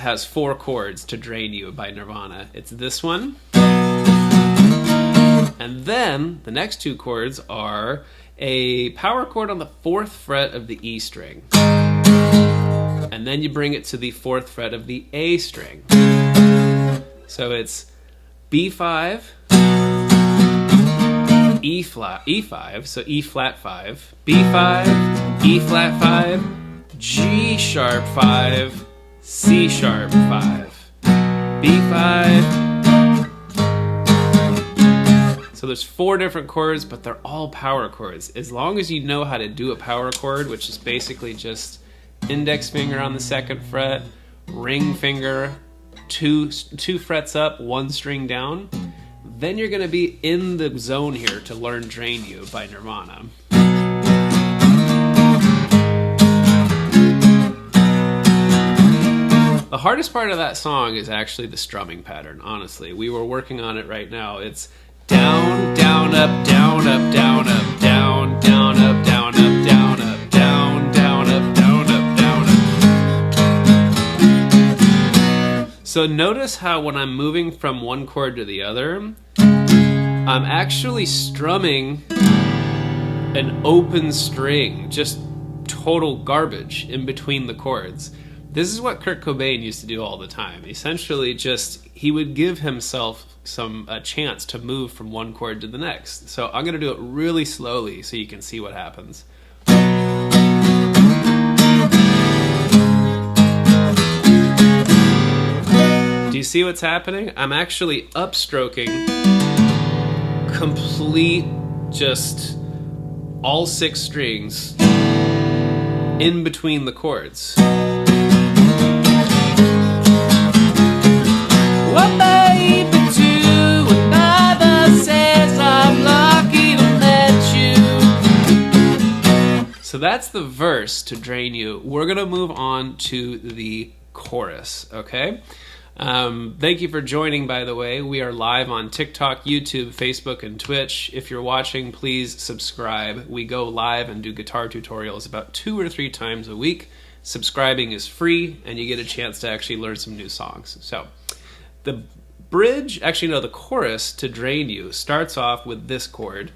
has 4 chords to Drain You by Nirvana. It's this one. And then the next 2 chords are a power chord on the 4th fret of the E string. And then you bring it to the 4th fret of the A string. So it's B5, E flat, E5, so E flat 5, B5, E flat 5, G sharp 5, C sharp 5, B5. So there's 4 different chords, but they're all power chords. As long as you know how to do a power chord, which is basically just index finger on the 2nd fret, ring finger, two frets up, 1 string down, then you're going to be in the zone here to learn Drain You by Nirvana. The hardest part of that song is actually the strumming pattern, honestly. We were working on it right now. It's down, down, up, down, up, down, up, down, down, up, down, up, down, up, down, down, up, down, up, down, up. So notice how when I'm moving from one chord to the other, I'm actually strumming an open string, just total garbage in between the chords. This is what Kurt Cobain used to do all the time. Essentially, he would give himself a chance to move from one chord to the next. So I'm going to do it really slowly so you can see what happens. Do you see what's happening? I'm actually upstroking complete, just all 6 strings in between the chords. What baby do when mother says I'm lucky to let you. So that's the verse to Drain You. We're gonna move on to the chorus, okay? Thank you for joining, by the way. We are live on TikTok, YouTube, Facebook, and Twitch. If you're watching, please subscribe. We go live and do guitar tutorials about 2 or 3 times a week. Subscribing is free, and you get a chance to actually learn some new songs. So the the chorus to Drain You starts off with this chord.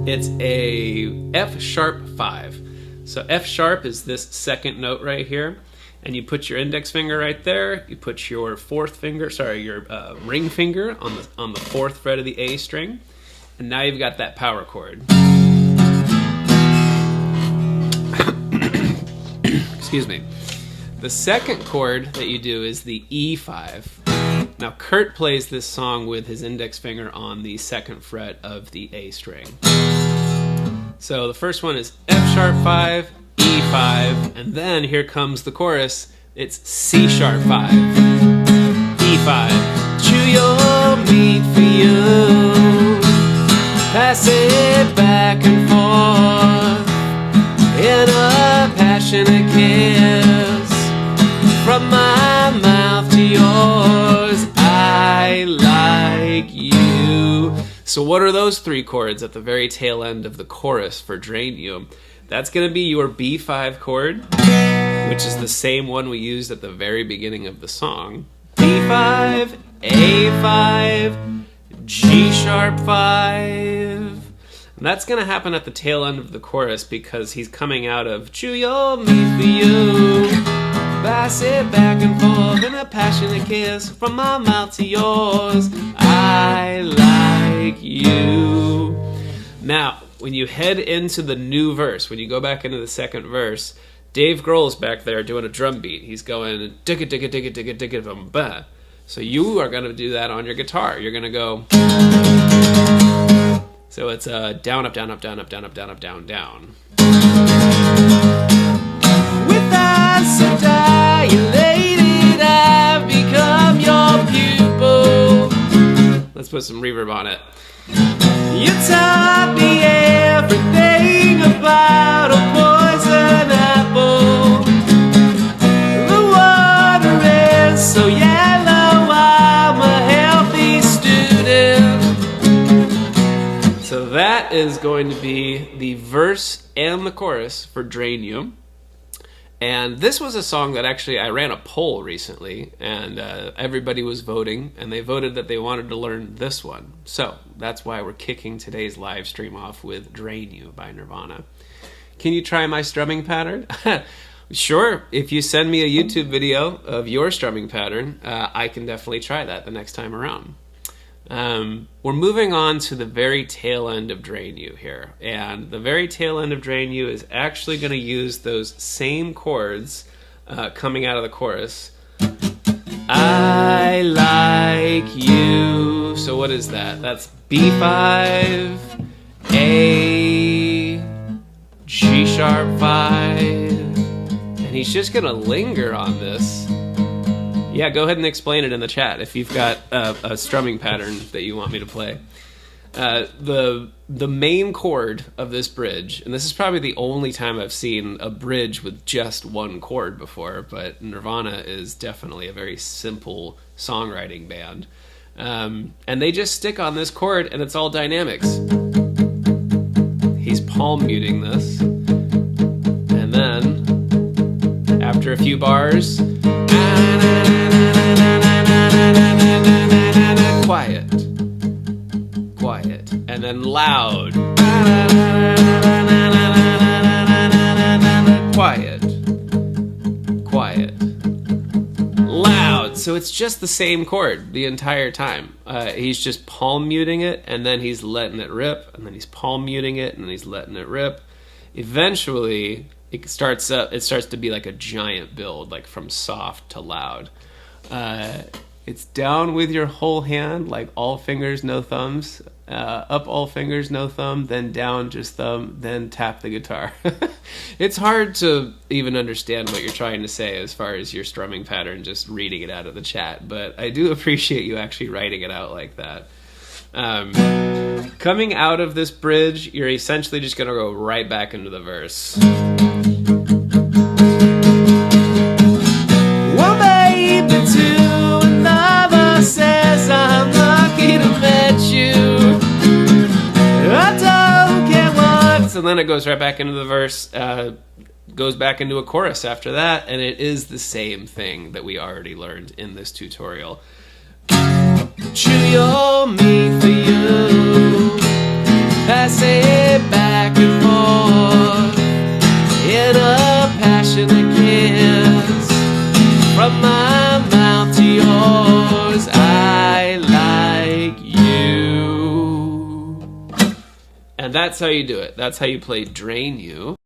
It's a F sharp 5. So F sharp is this 2nd note right here. And you put your index finger right there. You put your your ring finger on the 4th fret of the A string. And now you've got that power chord. Excuse me. The 2nd chord that you do is the E5. Now Kurt plays this song with his index finger on the 2nd fret of the A string. So the first one is F sharp 5, E5, and then here comes the chorus. It's C sharp 5, E5. Chew your meat for you, pass it back and forth in a passionate kiss from my mouth to yours. I like you. So what are those 3 chords at the very tail end of the chorus for Drain You? That's going to be your B5 chord, which is the same one we used at the very beginning of the song. B5, A5, G sharp 5. And that's going to happen at the tail end of the chorus because he's coming out of chew your meat for you, pass it back and forth in a passionate kiss from my mouth to yours. I like you. Now, when you head into the new verse, when you go back into the 2nd verse, Dave Grohl's back there doing a drum beat. He's going digga digga digga digga digga dum ba. So you are going to do that on your guitar. You're going to go. So it's down up down up down up down up down up down down. With eyes so dilated, I've become your pupil. Let's put some reverb on it. You taught me everything about a poison apple. The water is so yellow, I'm a healthy student. So that is going to be the verse and the chorus for Drain You. And this was a song that actually I ran a poll recently, and everybody was voting, and they voted that they wanted to learn this one. So that's why we're kicking today's live stream off with Drain You by Nirvana. Can you try my strumming pattern? Sure. If you send me a YouTube video of your strumming pattern, I can definitely try that the next time around. We're moving on to the very tail end of Drain You here. And the very tail end of Drain You is actually going to use those same chords coming out of the chorus. I like you. So what is that? That's B5, A, G sharp 5. And he's just going to linger on this. Yeah, go ahead and explain it in the chat if you've got a strumming pattern that you want me to play. The main chord of this bridge, and this is probably the only time I've seen a bridge with just one chord before, but Nirvana is definitely a very simple songwriting band. And they just stick on this chord, and it's all dynamics. He's palm muting this. And then, after a few bars... quiet, quiet, and then loud, quiet, quiet, loud. So it's just the same chord the entire time. He's just palm muting it, and then he's letting it rip, and then he's palm muting it, and then he's letting it rip. Eventually, it starts to be like a giant build, like from soft to loud. It's down with your whole hand, like all fingers, no thumbs. Up all fingers, no thumb, then down, just thumb, then tap the guitar. It's hard to even understand what you're trying to say as far as your strumming pattern, just reading it out of the chat, but I do appreciate you actually writing it out like that. Coming out of this bridge, you're essentially just going to go right back into the verse. Well, baby, to another says I'm lucky to met you. I don't care what. So then it goes right back into the verse, goes back into a chorus after that, and it is the same thing that we already learned in this tutorial. Chew your meat for you, pass it back and forth in a passionate kiss from my mouth to yours. I like you. And that's how you do it. That's how you play Drain You.